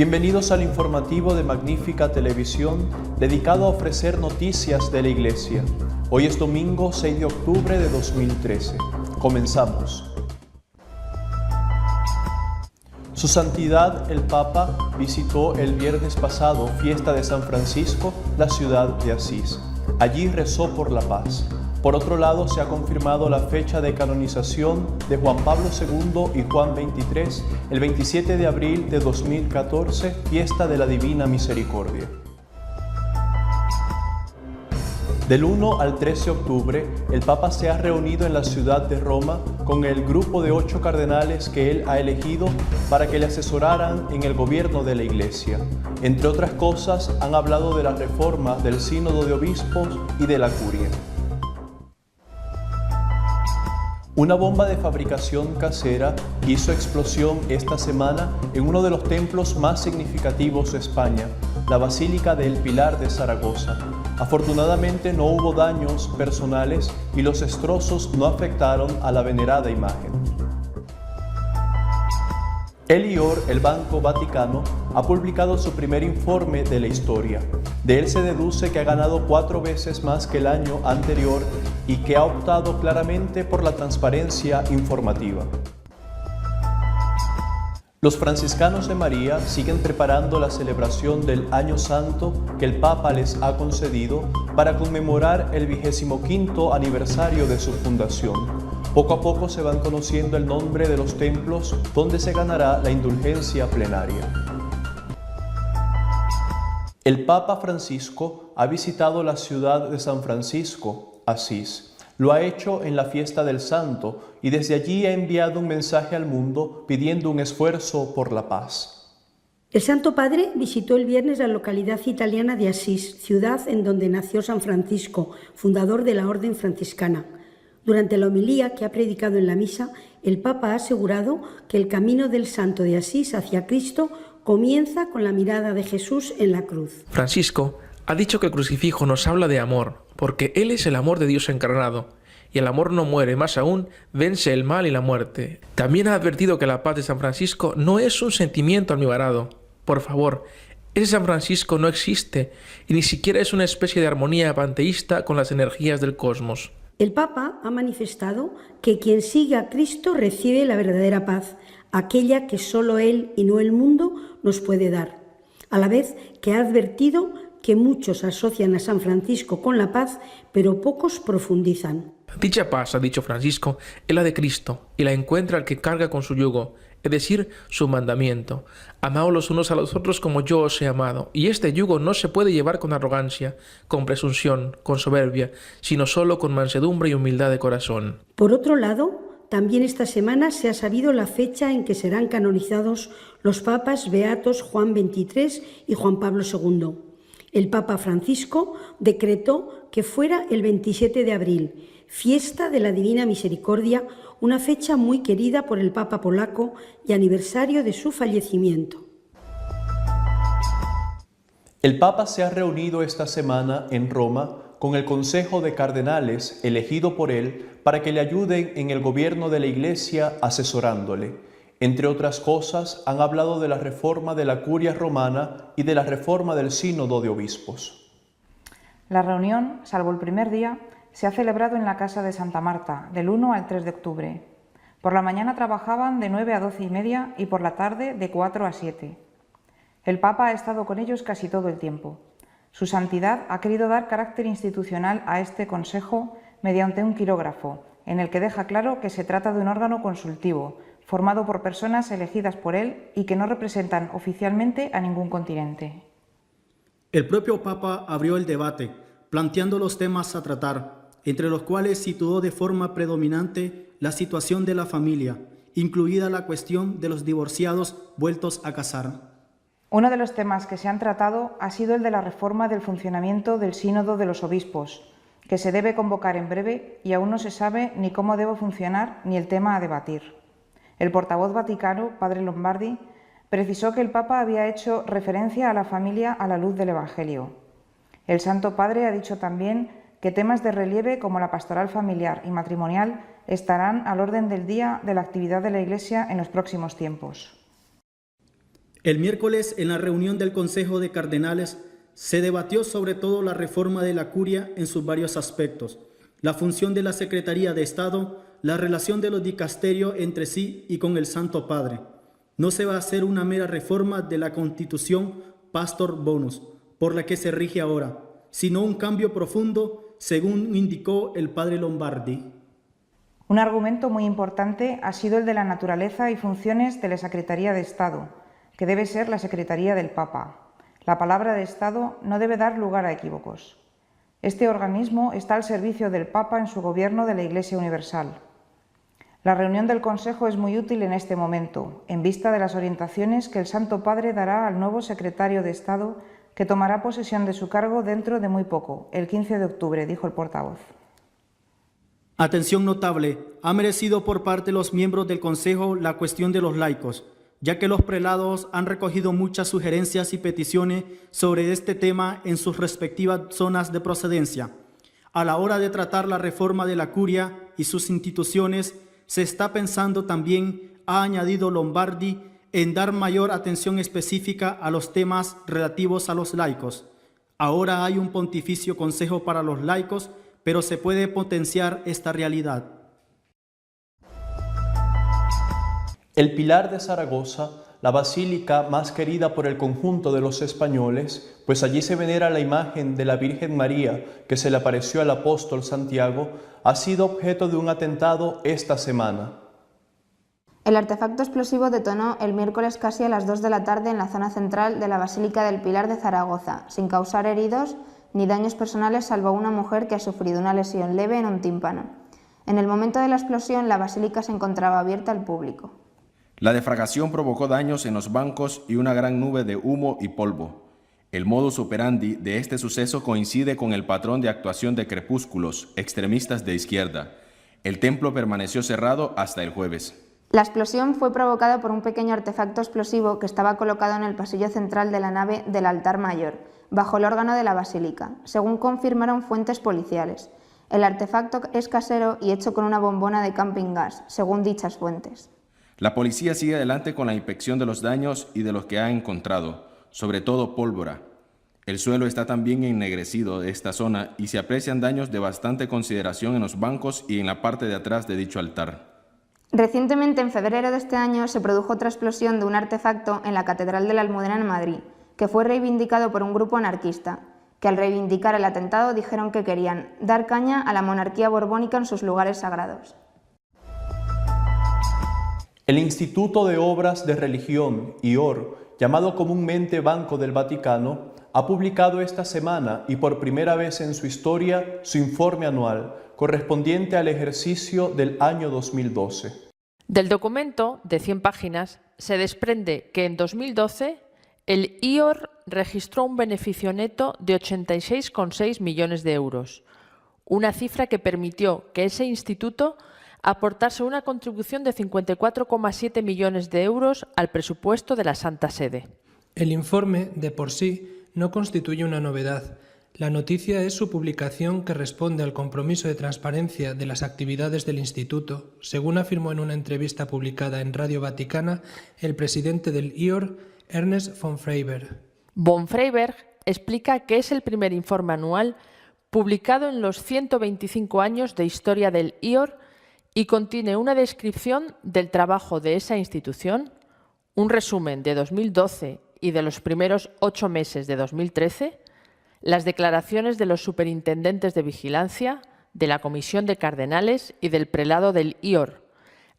Bienvenidos al informativo de Magnífica Televisión, dedicado a ofrecer noticias de la Iglesia. Hoy es domingo 6 de octubre de 2013. Comenzamos. Su Santidad el Papa visitó el viernes pasado, fiesta de San Francisco, la ciudad de Asís. Allí rezó por la paz. Por otro lado, se ha confirmado la fecha de canonización de Juan Pablo II y Juan XXIII, el 27 de abril de 2014, fiesta de la Divina Misericordia. Del 1 al 13 de octubre, el Papa se ha reunido en la ciudad de Roma con el grupo de 8 cardenales que él ha elegido para que le asesoraran en el gobierno de la Iglesia. Entre otras cosas, han hablado de la reforma del Sínodo de Obispos y de la Curia. Una bomba de fabricación casera hizo explosión esta semana en uno de los templos más significativos de España, la Basílica del Pilar de Zaragoza. Afortunadamente no hubo daños personales y los destrozos no afectaron a la venerada imagen. Elior, el Banco Vaticano, ha publicado su primer informe de la historia. De él se deduce que ha ganado 4 veces más que el año anterior y que ha optado claramente por la transparencia informativa. Los franciscanos de María siguen preparando la celebración del Año Santo que el Papa les ha concedido para conmemorar el 25º aniversario de su fundación. Poco a poco se van conociendo el nombre de los templos donde se ganará la indulgencia plenaria. El Papa Francisco ha visitado la ciudad de San Francisco, Asís. Lo ha hecho en la fiesta del Santo y desde allí ha enviado un mensaje al mundo pidiendo un esfuerzo por la paz. El Santo Padre visitó el viernes la localidad italiana de Asís, ciudad en donde nació San Francisco, fundador de la Orden Franciscana. Durante la homilía que ha predicado en la misa, el Papa ha asegurado que el camino del Santo de Asís hacia Cristo comienza con la mirada de Jesús en la cruz. Francisco ha dicho que el crucifijo nos habla de amor, porque Él es el amor de Dios encarnado, y el amor no muere, más aún, vence el mal y la muerte. También ha advertido que la paz de San Francisco no es un sentimiento almibarado. Por favor, ese San Francisco no existe, y ni siquiera es una especie de armonía panteísta con las energías del cosmos. El Papa ha manifestado que quien sigue a Cristo recibe la verdadera paz, aquella que solo Él y no el mundo nos puede dar, a la vez que ha advertido que muchos asocian a San Francisco con la paz, pero pocos profundizan. Dicha paz, ha dicho Francisco, es la de Cristo, y la encuentra el que carga con su yugo, es decir, su mandamiento. Amaos los unos a los otros como yo os he amado. Y este yugo no se puede llevar con arrogancia, con presunción, con soberbia, sino solo con mansedumbre y humildad de corazón. Por otro lado, también esta semana se ha sabido la fecha en que serán canonizados los papas beatos Juan XXIII y Juan Pablo II. El Papa Francisco decretó que fuera el 27 de abril, fiesta de la Divina Misericordia, una fecha muy querida por el Papa polaco y aniversario de su fallecimiento. El Papa se ha reunido esta semana en Roma con el Consejo de Cardenales elegido por él para que le ayuden en el gobierno de la Iglesia asesorándole. Entre otras cosas, han hablado de la reforma de la Curia romana y de la reforma del Sínodo de Obispos. La reunión, salvo el primer día, se ha celebrado en la Casa de Santa Marta, del 1 al 3 de octubre. Por la mañana trabajaban de 9 a 12:30 y por la tarde de 4 a 7. El Papa ha estado con ellos casi todo el tiempo. Su Santidad ha querido dar carácter institucional a este consejo mediante un quirógrafo, en el que deja claro que se trata de un órgano consultivo, formado por personas elegidas por él y que no representan oficialmente a ningún continente. El propio Papa abrió el debate, planteando los temas a tratar, entre los cuales situó de forma predominante la situación de la familia, incluida la cuestión de los divorciados vueltos a casar. Uno de los temas que se han tratado ha sido el de la reforma del funcionamiento del Sínodo de los Obispos, que se debe convocar en breve y aún no se sabe ni cómo debe funcionar ni el tema a debatir. El portavoz vaticano, padre Lombardi, precisó que el Papa había hecho referencia a la familia a la luz del Evangelio. El Santo Padre ha dicho también que temas de relieve como la pastoral familiar y matrimonial estarán al orden del día de la actividad de la Iglesia en los próximos tiempos. El miércoles, en la reunión del Consejo de Cardenales, se debatió sobre todo la reforma de la curia en sus varios aspectos, la función de la Secretaría de Estado, la relación de los dicasterios entre sí y con el Santo Padre. No se va a hacer una mera reforma de la Constitución Pastor Bonus, por la que se rige ahora, sino un cambio profundo, según indicó el padre Lombardi. Un argumento muy importante ha sido el de la naturaleza y funciones de la Secretaría de Estado, que debe ser la Secretaría del Papa. La palabra de Estado no debe dar lugar a equívocos. Este organismo está al servicio del Papa en su gobierno de la Iglesia Universal. La reunión del Consejo es muy útil en este momento, en vista de las orientaciones que el Santo Padre dará al nuevo secretario de Estado, que tomará posesión de su cargo dentro de muy poco, el 15 de octubre, dijo el portavoz. Atención notable, ha merecido por parte de los miembros del Consejo la cuestión de los laicos, ya que los prelados han recogido muchas sugerencias y peticiones sobre este tema en sus respectivas zonas de procedencia. A la hora de tratar la reforma de la curia y sus instituciones, se está pensando también, ha añadido Lombardi, en dar mayor atención específica a los temas relativos a los laicos. Ahora hay un pontificio consejo para los laicos, pero se puede potenciar esta realidad. El Pilar de Zaragoza, la basílica más querida por el conjunto de los españoles, pues allí se venera la imagen de la Virgen María que se le apareció al apóstol Santiago, ha sido objeto de un atentado esta semana. El artefacto explosivo detonó el miércoles casi a las 2 de la tarde en la zona central de la Basílica del Pilar de Zaragoza, sin causar heridos ni daños personales salvo una mujer que ha sufrido una lesión leve en un tímpano. En el momento de la explosión, la basílica se encontraba abierta al público. La defragación provocó daños en los bancos y una gran nube de humo y polvo. El modus operandi de este suceso coincide con el patrón de actuación de crepúsculos extremistas de izquierda. El templo permaneció cerrado hasta el jueves. La explosión fue provocada por un pequeño artefacto explosivo que estaba colocado en el pasillo central de la nave del altar mayor, bajo el órgano de la basílica, según confirmaron fuentes policiales. El artefacto es casero y hecho con una bombona de camping gas, según dichas fuentes. La policía sigue adelante con la inspección de los daños y de los que ha encontrado, sobre todo pólvora. El suelo está también ennegrecido de esta zona y se aprecian daños de bastante consideración en los bancos y en la parte de atrás de dicho altar. Recientemente, en febrero de este año, se produjo otra explosión de un artefacto en la Catedral de la Almudena en Madrid, que fue reivindicado por un grupo anarquista, que al reivindicar el atentado dijeron que querían dar caña a la monarquía borbónica en sus lugares sagrados. El Instituto de Obras de Religión, IOR, llamado comúnmente Banco del Vaticano, ha publicado esta semana y por primera vez en su historia su informe anual, correspondiente al ejercicio del año 2012. Del documento, de 100 páginas, se desprende que en 2012 el IOR registró un beneficio neto de 86,6 millones de euros, una cifra que permitió que ese instituto aportase una contribución de 54,7 millones de euros al presupuesto de la Santa Sede. El informe, de por sí, no constituye una novedad. La noticia es su publicación, que responde al compromiso de transparencia de las actividades del Instituto, según afirmó en una entrevista publicada en Radio Vaticana el presidente del IOR, Ernest von Freyberg. Von Freyberg explica que es el primer informe anual publicado en los 125 años de historia del IOR y contiene una descripción del trabajo de esa institución, un resumen de 2012 y de los primeros 8 meses de 2013, las declaraciones de los superintendentes de vigilancia, de la Comisión de Cardenales y del prelado del IOR,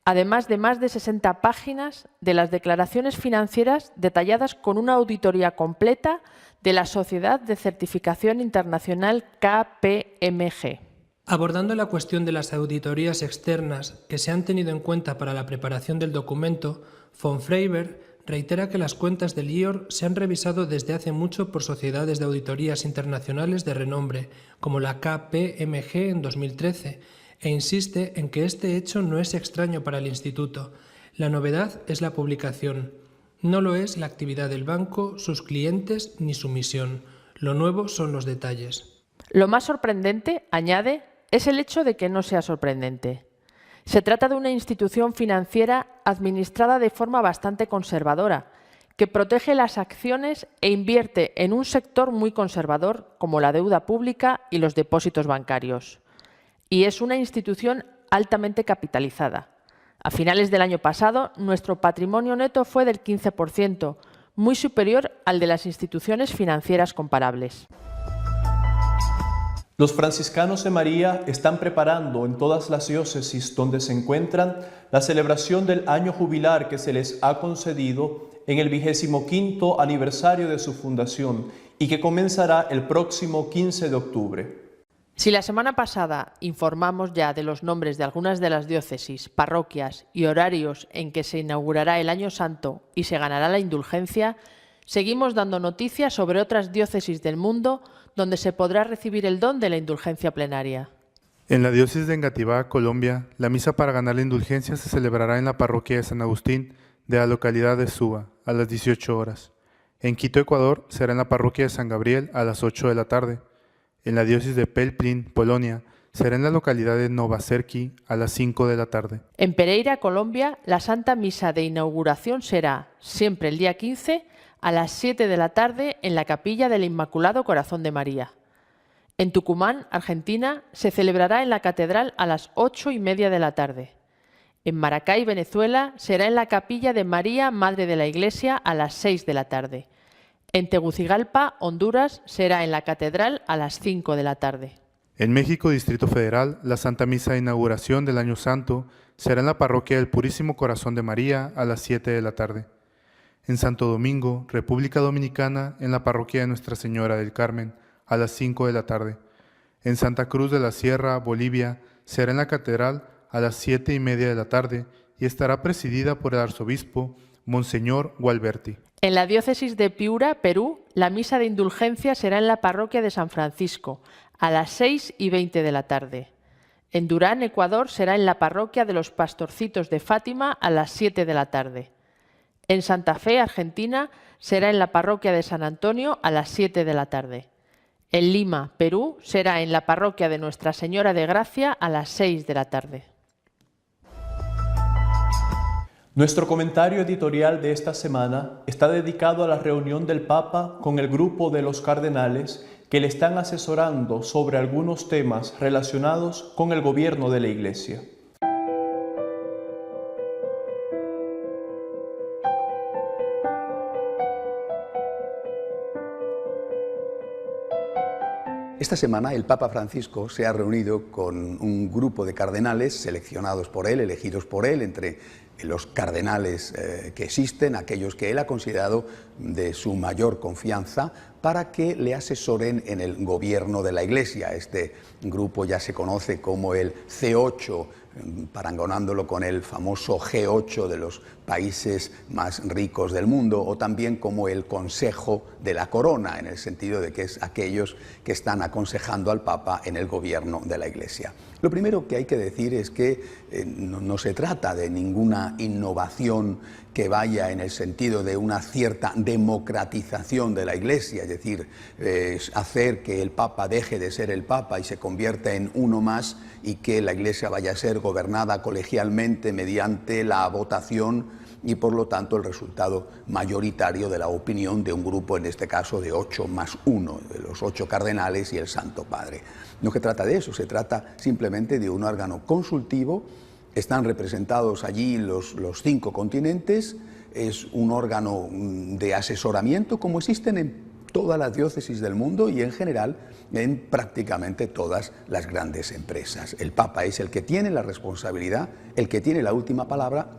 además de más de 60 páginas de las declaraciones financieras detalladas con una auditoría completa de la Sociedad de Certificación Internacional KPMG. Abordando la cuestión de las auditorías externas que se han tenido en cuenta para la preparación del documento, von Freyberg reitera que las cuentas del IOR se han revisado desde hace mucho por sociedades de auditorías internacionales de renombre, como la KPMG en 2013, e insiste en que este hecho no es extraño para el Instituto. La novedad es la publicación. No lo es la actividad del banco, sus clientes ni su misión. Lo nuevo son los detalles. Lo más sorprendente, añade, es el hecho de que no sea sorprendente. Se trata de una institución financiera administrada de forma bastante conservadora, que protege las acciones e invierte en un sector muy conservador como la deuda pública y los depósitos bancarios. Y es una institución altamente capitalizada. A finales del año pasado, nuestro patrimonio neto fue del 15%, muy superior al de las instituciones financieras comparables. Los franciscanos de María están preparando en todas las diócesis donde se encuentran la celebración del año jubilar que se les ha concedido en el 25º aniversario de su fundación y que comenzará el próximo 15 de octubre. Si la semana pasada informamos ya de los nombres de algunas de las diócesis, parroquias y horarios en que se inaugurará el Año Santo y se ganará la indulgencia, seguimos dando noticias sobre otras diócesis del mundo donde se podrá recibir el don de la indulgencia plenaria. En la diócesis de Engativá, Colombia, la misa para ganar la indulgencia se celebrará en la parroquia de San Agustín de la localidad de Suba a las 18 horas. En Quito, Ecuador, será en la parroquia de San Gabriel a las 8 de la tarde. En la diócesis de Pelplin, Polonia, será en la localidad de Novacerki a las 5 de la tarde. En Pereira, Colombia, la Santa Misa de inauguración será, siempre el día 15, a las 7 de la tarde en la capilla del Inmaculado Corazón de María. En Tucumán, Argentina, se celebrará en la catedral a las 8:30 de la tarde. En Maracay, Venezuela, será en la capilla de María, Madre de la Iglesia, a las 6 de la tarde. En Tegucigalpa, Honduras, será en la catedral a las 5 de la tarde. En México, Distrito Federal, la Santa Misa de inauguración del Año Santo será en la parroquia del Purísimo Corazón de María a las 7 de la tarde. En Santo Domingo, República Dominicana, en la parroquia de Nuestra Señora del Carmen a las 5 de la tarde. En Santa Cruz de la Sierra, Bolivia, será en la catedral a las 7:30 de la tarde y estará presidida por el arzobispo Monseñor Gualberti. En la diócesis de Piura, Perú, la misa de indulgencia será en la parroquia de San Francisco, a las 6:20 de la tarde. En Durán, Ecuador, será en la parroquia de los Pastorcitos de Fátima, a las 7 de la tarde. En Santa Fe, Argentina, será en la parroquia de San Antonio, a las 7 de la tarde. En Lima, Perú, será en la parroquia de Nuestra Señora de Gracia, a las 6 de la tarde. Nuestro comentario editorial de esta semana está dedicado a la reunión del Papa con el grupo de los cardenales que le están asesorando sobre algunos temas relacionados con el gobierno de la Iglesia. Esta semana el Papa Francisco se ha reunido con un grupo de cardenales seleccionados por él, elegidos por él, entre los cardenales que existen, aquellos que él ha considerado de su mayor confianza, para que le asesoren en el gobierno de la Iglesia. Este grupo ya se conoce como el C8, parangonándolo con el famoso G8 de los países más ricos del mundo, o también como el Consejo de la Corona, en el sentido de que es aquellos que están aconsejando al Papa en el gobierno de la Iglesia. Lo primero que hay que decir es que no se trata de ninguna innovación que vaya en el sentido de una cierta democratización de la Iglesia, es decir, hacer que el Papa deje de ser el Papa y se convierta en uno más, y que la Iglesia vaya a ser gobernada colegialmente mediante la votación y por lo tanto el resultado mayoritario de la opinión de un grupo, en este caso de 8 más 1, de los 8 cardenales y el Santo Padre. No se trata de eso, se trata simplemente de un órgano consultivo. Están representados allí los 5 continentes, es un órgano de asesoramiento como existen en todas las diócesis del mundo y en general en prácticamente todas las grandes empresas. El Papa es el que tiene la responsabilidad, el que tiene la última palabra,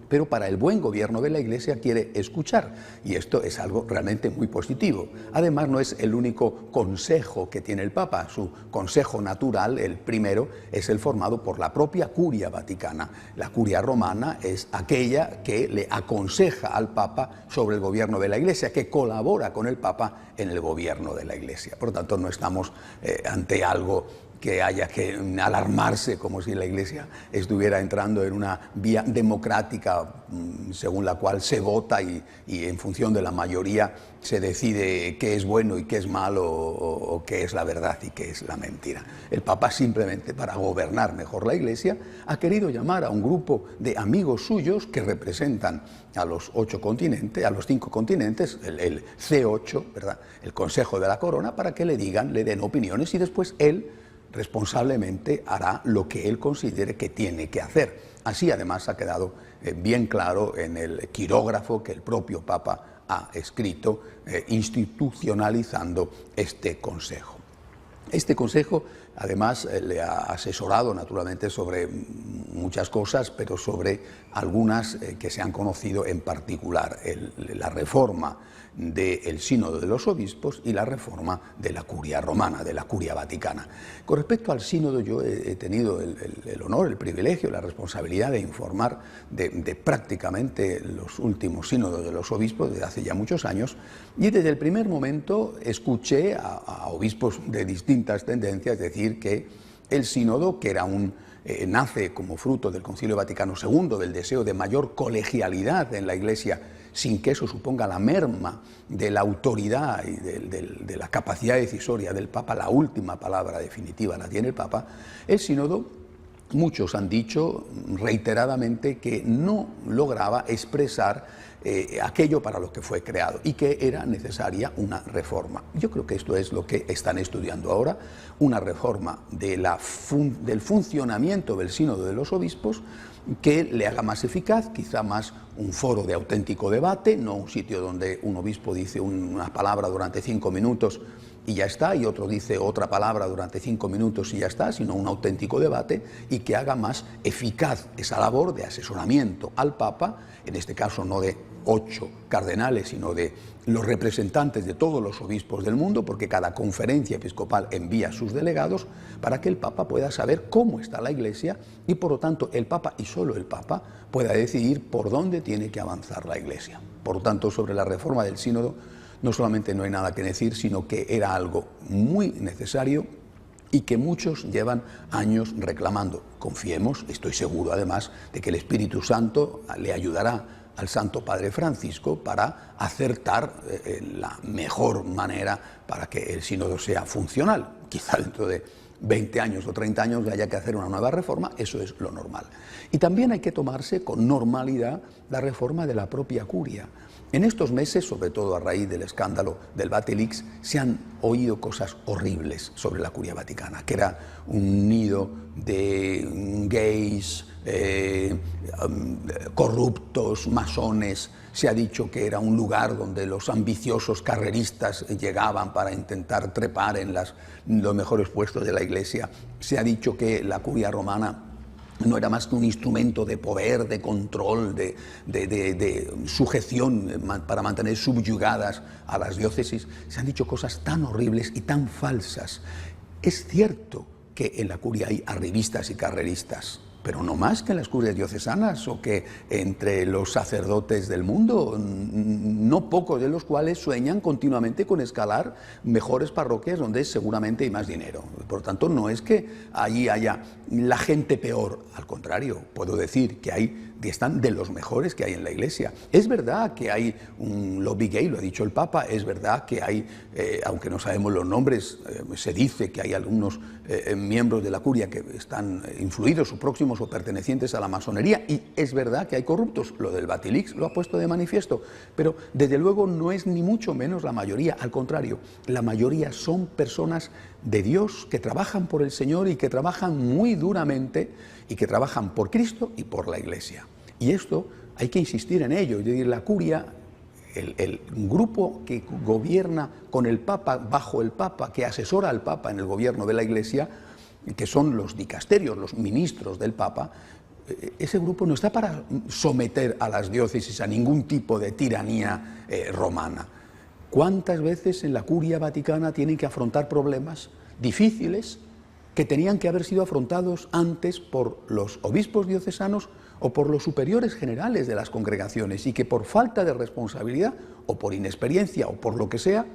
pero para el buen gobierno de la Iglesia quiere escuchar, y esto es algo realmente muy positivo. Además, no es el único consejo que tiene el Papa. Su consejo natural, el primero, es el formado por la propia Curia Vaticana. La Curia Romana es aquella que le aconseja al Papa sobre el gobierno de la Iglesia, que colabora con el Papa en el gobierno de la Iglesia. Por lo tanto, no estamos ante algo que haya que alarmarse como si la Iglesia estuviera entrando en una vía democrática según la cual se vota y en función de la mayoría se decide qué es bueno y qué es malo o qué es la verdad y qué es la mentira. El Papa simplemente, para gobernar mejor la Iglesia, ha querido llamar a un grupo de amigos suyos que representan a los 8 continentes, a los 5 continentes, el C8, ¿verdad?, el Consejo de la Corona, para que le den opiniones y después él responsablemente hará lo que él considere que tiene que hacer. Así además ha quedado bien claro en el quirógrafo que el propio Papa ha escrito institucionalizando este Consejo. Este Consejo además le ha asesorado naturalmente sobre muchas cosas, pero sobre algunas que se han conocido en particular, la reforma del Sínodo de los Obispos y la reforma de la Curia Romana, de la Curia Vaticana. Con respecto al Sínodo, yo he tenido el honor, el privilegio, la responsabilidad de informar de prácticamente los últimos sínodos de los obispos desde hace ya muchos años, y desde el primer momento escuché a obispos de distintas tendencias decir que el sínodo, que era nace como fruto del Concilio Vaticano II, del deseo de mayor colegialidad en la Iglesia, sin que eso suponga la merma de la autoridad y de la capacidad decisoria del Papa, la última palabra definitiva la tiene el Papa. El sínodo, muchos han dicho reiteradamente que no lograba expresar aquello para lo que fue creado y que era necesaria una reforma. Yo creo que esto es lo que están estudiando ahora, una reforma del funcionamiento del Sínodo de los Obispos que le haga más eficaz, quizá más un foro de auténtico debate, no un sitio donde un obispo dice una palabra durante 5 minutos y ya está, y otro dice otra palabra durante 5 minutos y ya está, sino un auténtico debate y que haga más eficaz esa labor de asesoramiento al Papa, en este caso no de 8 cardenales, sino de los representantes de todos los obispos del mundo, porque cada conferencia episcopal envía a sus delegados para que el Papa pueda saber cómo está la Iglesia y por lo tanto el Papa y solo el Papa pueda decidir por dónde tiene que avanzar la Iglesia. Por lo tanto, sobre la reforma del sínodo no solamente no hay nada que decir, sino que era algo muy necesario y que muchos llevan años reclamando. Confiemos, estoy seguro además, de que el Espíritu Santo le ayudará al Santo Padre Francisco para acertar la mejor manera para que el sínodo sea funcional. Quizá dentro de 20 años o 30 años haya que hacer una nueva reforma, eso es lo normal. Y también hay que tomarse con normalidad la reforma de la propia curia. En estos meses, sobre todo a raíz del escándalo del Vatilix, se han oído cosas horribles sobre la Curia Vaticana, que era un nido de gays, corruptos, masones. Se ha dicho que era un lugar donde los ambiciosos carreristas llegaban para intentar trepar en los mejores puestos de la Iglesia. Se ha dicho que la Curia Romana no era más que un instrumento de poder, de control, de sujeción para mantener subyugadas a las diócesis. Se han dicho cosas tan horribles y tan falsas. Es cierto que en la curia hay arribistas y carreristas, pero no más que en las curias diocesanas o que entre los sacerdotes del mundo, no pocos de los cuales sueñan continuamente con escalar mejores parroquias donde seguramente hay más dinero. Por lo tanto, no es que allí haya la gente peor, al contrario, puedo decir que están de los mejores que hay en la Iglesia. Es verdad que hay un lobby gay, lo ha dicho el Papa, es verdad que hay, aunque no sabemos los nombres, se dice que hay algunos miembros de la curia que están influidos o próximos o pertenecientes a la masonería, y es verdad que hay corruptos, lo del Vatilix lo ha puesto de manifiesto, pero desde luego no es ni mucho menos la mayoría, al contrario, la mayoría son personas de Dios que trabajan por el Señor y que trabajan muy duramente y que trabajan por Cristo y por la Iglesia. Y esto hay que insistir en ello, es decir, la curia, el grupo que gobierna con el Papa, bajo el Papa, que asesora al Papa en el gobierno de la Iglesia, que son los dicasterios, los ministros del Papa, ese grupo no está para someter a las diócesis a ningún tipo de tiranía romana. ¿Cuántas veces en la curia vaticana tienen que afrontar problemas difíciles que tenían que haber sido afrontados antes por los obispos diocesanos o por los superiores generales de las congregaciones y que por falta de responsabilidad o por inexperiencia o por lo que sea,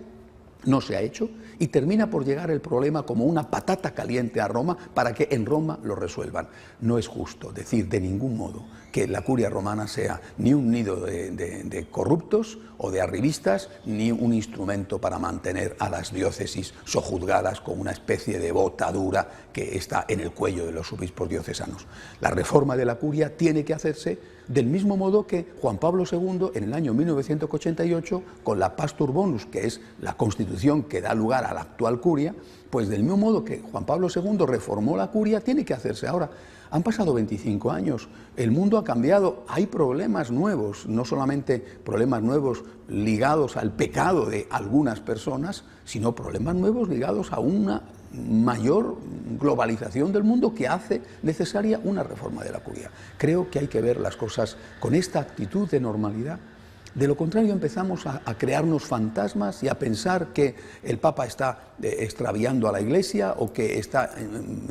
No se ha hecho y termina por llegar el problema como una patata caliente a Roma para que en Roma lo resuelvan. No es justo decir de ningún modo que la curia romana sea ni un nido de corruptos o de arribistas, ni un instrumento para mantener a las diócesis sojuzgadas con una especie de bota dura que está en el cuello de los obispos diocesanos. La reforma de la curia tiene que hacerse del mismo modo que Juan Pablo II en el año 1988, con la Pastor Bonus, que es la constitución que da lugar a la actual curia, pues del mismo modo que Juan Pablo II reformó la curia, tiene que hacerse ahora. Han pasado 25 años, el mundo ha cambiado, hay problemas nuevos, no solamente problemas nuevos ligados al pecado de algunas personas, sino problemas nuevos ligados a una mayor globalización del mundo que hace necesaria una reforma de la curia. Creo que hay que ver las cosas con esta actitud de normalidad. De lo contrario empezamos a crearnos fantasmas y a pensar que el Papa está extraviando a la Iglesia o que está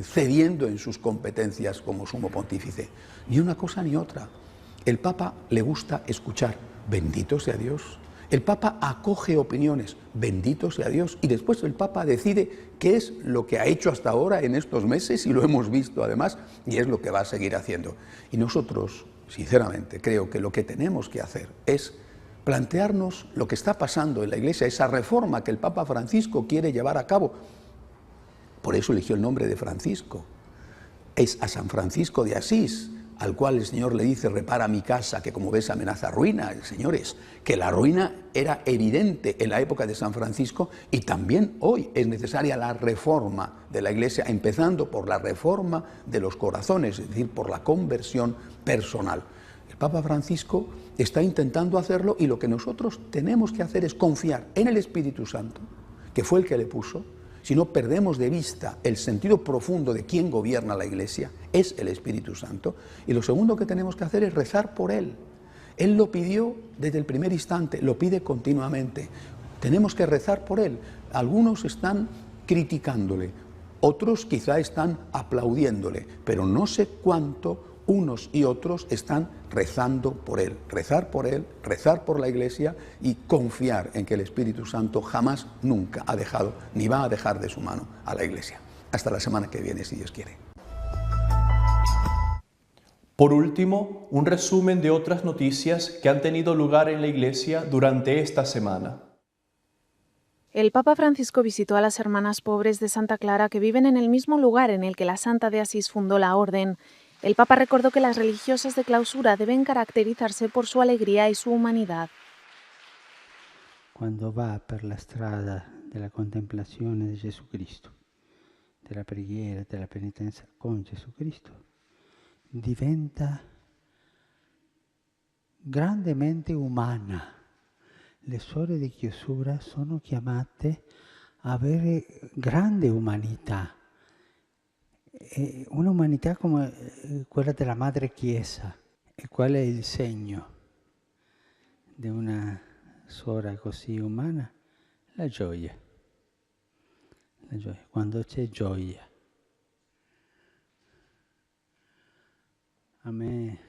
cediendo en sus competencias como sumo pontífice. Ni una cosa ni otra. El Papa le gusta escuchar, bendito sea Dios. El Papa acoge opiniones, bendito sea Dios, y después el Papa decide qué es lo que ha hecho hasta ahora en estos meses, y lo hemos visto además, y es lo que va a seguir haciendo. Y nosotros, sinceramente, creo que lo que tenemos que hacer es plantearnos lo que está pasando en la Iglesia, esa reforma que el Papa Francisco quiere llevar a cabo. Por eso eligió el nombre de Francisco. Es a San Francisco de Asís, al cual el Señor le dice, repara mi casa, que como ves amenaza ruina. Señores, que la ruina era evidente en la época de San Francisco y también hoy es necesaria la reforma de la Iglesia, empezando por la reforma de los corazones, es decir, por la conversión personal. El Papa Francisco está intentando hacerlo y lo que nosotros tenemos que hacer es confiar en el Espíritu Santo, que fue el que le puso. Si no perdemos de vista el sentido profundo de quién gobierna la Iglesia, es el Espíritu Santo. Y lo segundo que tenemos que hacer es rezar por Él. Él lo pidió desde el primer instante, lo pide continuamente. Tenemos que rezar por Él. Algunos están criticándole, otros quizá están aplaudiéndole, pero no sé cuánto unos y otros están rezando por Él, rezar por la Iglesia y confiar en que el Espíritu Santo jamás, nunca ha dejado, ni va a dejar de su mano a la Iglesia. Hasta la semana que viene, si Dios quiere. Por último, un resumen de otras noticias que han tenido lugar en la Iglesia durante esta semana. El Papa Francisco visitó a las hermanas pobres de Santa Clara que viven en el mismo lugar en el que la Santa de Asís fundó la orden. El Papa recordó que las religiosas de clausura deben caracterizarse por su alegría y su humanidad. Cuando va per la strada della contemplazione di Gesù Cristo, della preghiera, della penitenza con Gesù Cristo, diventa grandemente umana. Le suore di chiusura sono chiamate a avere grande umanità. Una umanità come quella della Madre Chiesa. E qual è il segno di una suora così umana? La gioia. La gioia. Quando c'è gioia. A me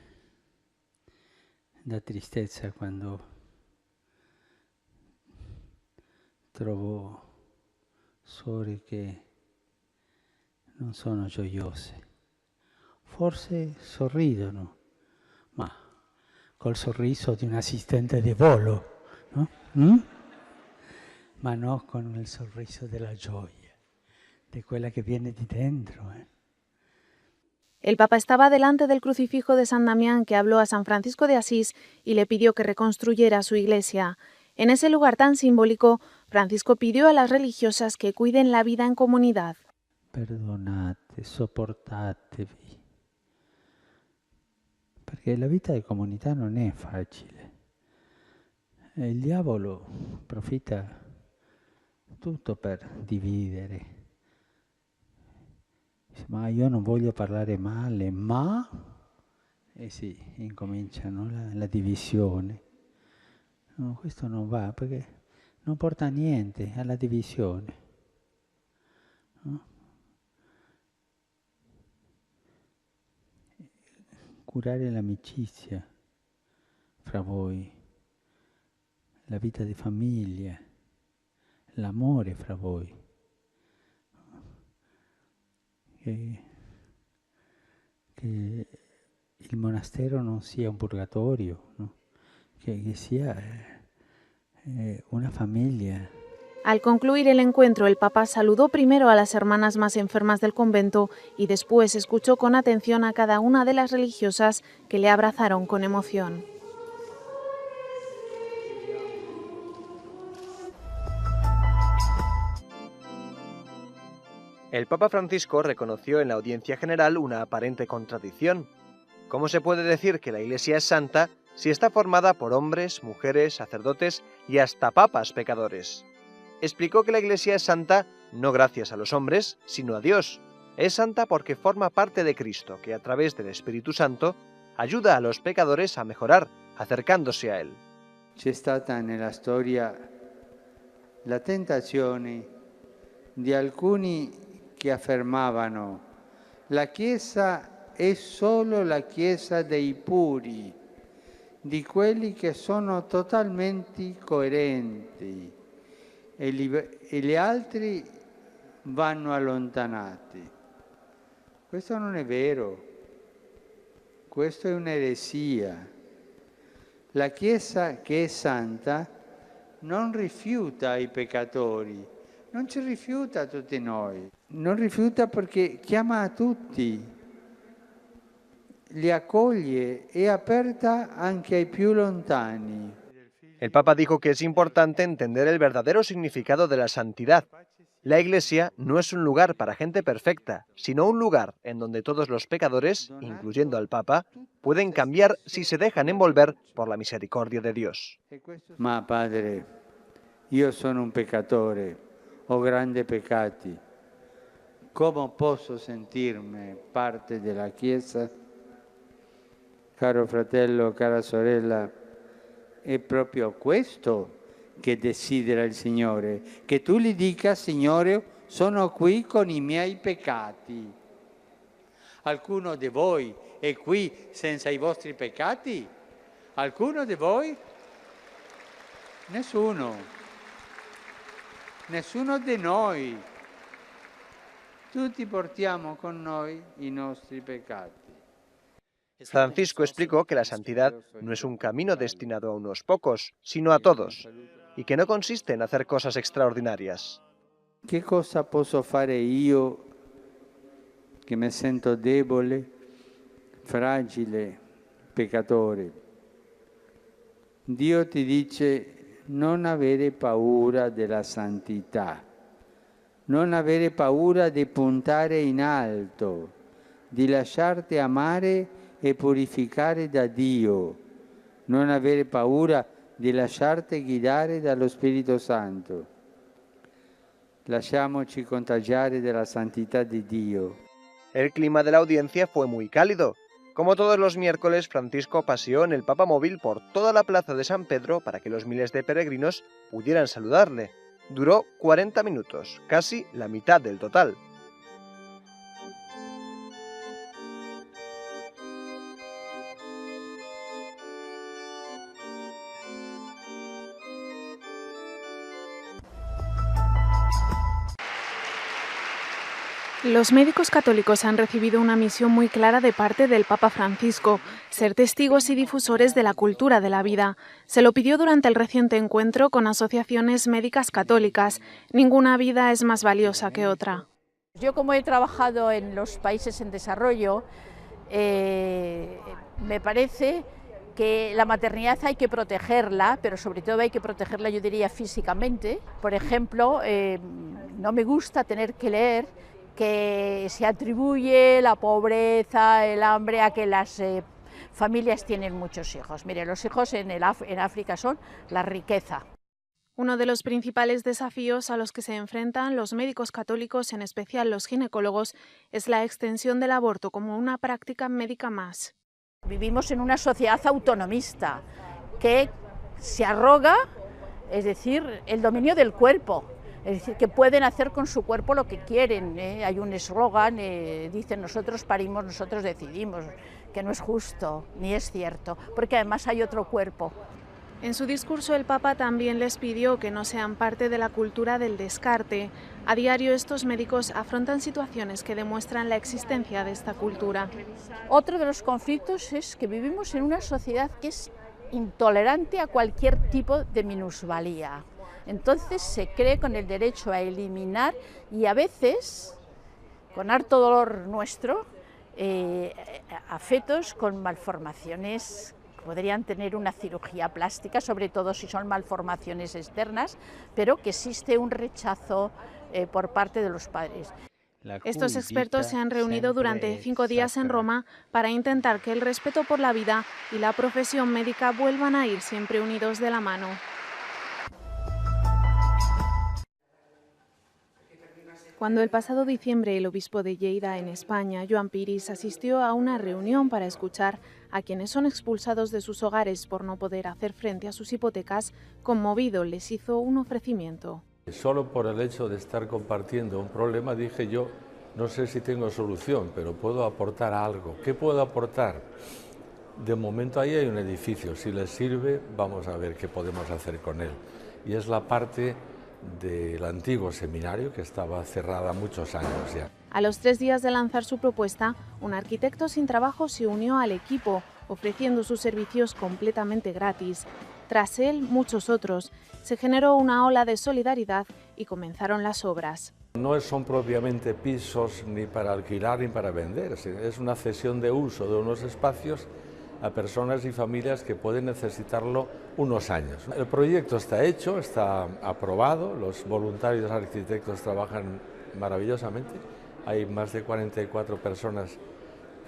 dà tristezza quando trovo suore che non sono gioiose, forse sorridono, ma col sorriso di un assistente di volo, no? Ma no con il sorriso della gioia, di quella che viene di dentro. El Papa estaba delante del crucifijo de San Damián que habló a San Francisco de Asís y le pidió que reconstruyera su iglesia. En ese lugar tan simbólico, Francisco pidió a las religiosas que cuiden la vida en comunidad. Perdonate, sopportatevi, perché la vita di comunità non è facile. Il diavolo approfitta tutto per dividere. Dice, ma io non voglio parlare male, ma... E sì, incominciano la divisione. No, questo non va perché non porta a niente, alla divisione. No? Curare l'amicizia fra voi, la vita di famiglia, l'amore fra voi. Che il monastero non sia un purgatorio, ¿no? que sia una familia. Al concluir el encuentro, el Papa saludó primero a las hermanas más enfermas del convento y después escuchó con atención a cada una de las religiosas que le abrazaron con emoción. El Papa Francisco reconoció en la audiencia general una aparente contradicción. ¿Cómo se puede decir que la Iglesia es santa si está formada por hombres, mujeres, sacerdotes y hasta papas pecadores? Explicó que la Iglesia es santa no gracias a los hombres, sino a Dios. Es santa porque forma parte de Cristo, que a través del Espíritu Santo ayuda a los pecadores a mejorar, acercándose a Él. C'è stata nella storia la tentazione di alcuni che affermavano la Chiesa è solo la Chiesa dei puri, di quelli che sono totalmente coerenti e gli altri vanno allontanati. Questo non è vero, questo è un'eresia. La Chiesa che è santa non rifiuta i peccatori, non ci rifiuta a tutti noi, non rifiuta perché chiama a tutti, li accoglie, è aperta anche ai più lontani. El Papa dijo que es importante entender el verdadero significado de la santidad. La Iglesia no es un lugar para gente perfecta, sino un lugar en donde todos los pecadores, incluyendo al Papa, pueden cambiar si se dejan envolver por la misericordia de Dios. Ma Padre, io sono un peccatore, ho grandi peccati. Come posso sentirmi parte della Chiesa? Caro fratello, cara sorella, è proprio questo che desidera il Signore, che tu gli dica: Signore, sono qui con i miei peccati. Qualcuno di voi è qui senza i vostri peccati? Qualcuno di voi? Nessuno. Nessuno di noi. Tutti portiamo con noi i nostri peccati. Francisco explicó que la santidad no es un camino destinado a unos pocos, sino a todos, y que no consiste en hacer cosas extraordinarias. Che cosa posso fare io che mi sento debole, fragile, peccatore? Dio ti dice: non avere paura della santità, non avere paura di puntare in alto, di lasciarti amare e purificare da Dio, non avere paura di lasciarti guidare dallo Spirito Santo. Lasciamoci contagiare della santità di Dio. El clima de la audiencia fue muy cálido. Como todos los miércoles, Francisco paseó en el papamóvil por toda la plaza de San Pedro para que los miles de peregrinos pudieran saludarle. Duró 40 minutos, casi la mitad del total. Los médicos católicos han recibido una misión muy clara de parte del Papa Francisco: ser testigos y difusores de la cultura de la vida. Se lo pidió durante el reciente encuentro con asociaciones médicas católicas. Ninguna vida es más valiosa que otra. Yo, como he trabajado en los países en desarrollo, me parece que la maternidad hay que protegerla, pero sobre todo hay que protegerla, yo diría, físicamente. Por ejemplo, no me gusta tener que leer que se atribuye la pobreza, el hambre a que las familias tienen muchos hijos. Mire, los hijos en África son la riqueza. Uno de los principales desafíos a los que se enfrentan los médicos católicos, en especial los ginecólogos, es la extensión del aborto como una práctica médica más. Vivimos en una sociedad autonomista que se arroga, es decir, el dominio del cuerpo. Es decir, que pueden hacer con su cuerpo lo que quieren. Hay un eslogan, dicen: nosotros parimos, nosotros decidimos, que no es justo, ni es cierto, porque además hay otro cuerpo. En su discurso el Papa también les pidió que no sean parte de la cultura del descarte. A diario estos médicos afrontan situaciones que demuestran la existencia de esta cultura. Otro de los conflictos es que vivimos en una sociedad que es intolerante a cualquier tipo de minusvalía. Entonces se cree con el derecho a eliminar y a veces, con harto dolor nuestro, a fetos con malformaciones. Podrían tener una cirugía plástica, sobre todo si son malformaciones externas, pero que existe un rechazo por parte de los padres. Estos expertos se han reunido durante 5 días en Roma para intentar que el respeto por la vida y la profesión médica vuelvan a ir siempre unidos de la mano. Cuando el pasado diciembre el obispo de Lleida en España, Joan Piris, asistió a una reunión para escuchar a quienes son expulsados de sus hogares por no poder hacer frente a sus hipotecas, conmovido les hizo un ofrecimiento. Solo por el hecho de estar compartiendo un problema dije yo, no sé si tengo solución, pero puedo aportar algo. ¿Qué puedo aportar? De momento ahí hay un edificio, si les sirve vamos a ver qué podemos hacer con él. Y es la parte del antiguo seminario que estaba cerrada muchos años ya. A los 3 días de lanzar su propuesta, un arquitecto sin trabajo se unió al equipo, ofreciendo sus servicios completamente gratis. Tras él, muchos otros. Se generó una ola de solidaridad y comenzaron las obras. No son propiamente pisos ni para alquilar ni para vender, es una cesión de uso de unos espacios a personas y familias que pueden necesitarlo unos años. El proyecto está hecho, está aprobado, los voluntarios arquitectos trabajan maravillosamente, hay más de 44 personas,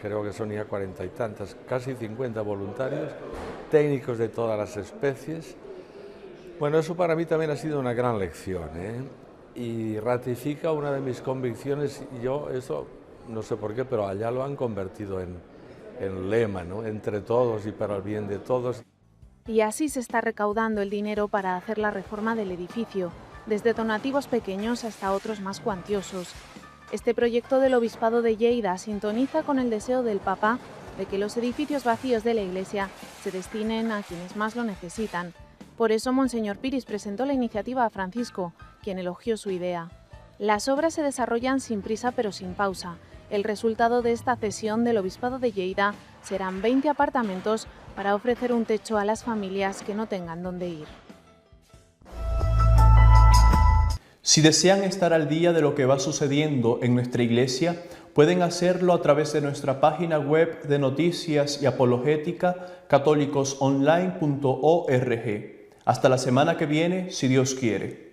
creo que son ya 40 y tantas, casi 50 voluntarios, técnicos de todas las especies. Bueno, eso para mí también ha sido una gran lección, y ratifica una de mis convicciones. Yo eso, no sé por qué, pero allá lo han convertido en lema, ¿no? Entre todos y para el bien de todos. Y así se está recaudando el dinero para hacer la reforma del edificio, desde donativos pequeños hasta otros más cuantiosos. Este proyecto del Obispado de Lleida sintoniza con el deseo del Papa de que los edificios vacíos de la Iglesia se destinen a quienes más lo necesitan. Por eso Monseñor Piris presentó la iniciativa a Francisco, quien elogió su idea. Las obras se desarrollan sin prisa pero sin pausa. El resultado de esta cesión del Obispado de Lleida serán 20 apartamentos para ofrecer un techo a las familias que no tengan dónde ir. Si desean estar al día de lo que va sucediendo en nuestra iglesia, pueden hacerlo a través de nuestra página web de noticias y apologética católicosonline.org. Hasta la semana que viene, si Dios quiere.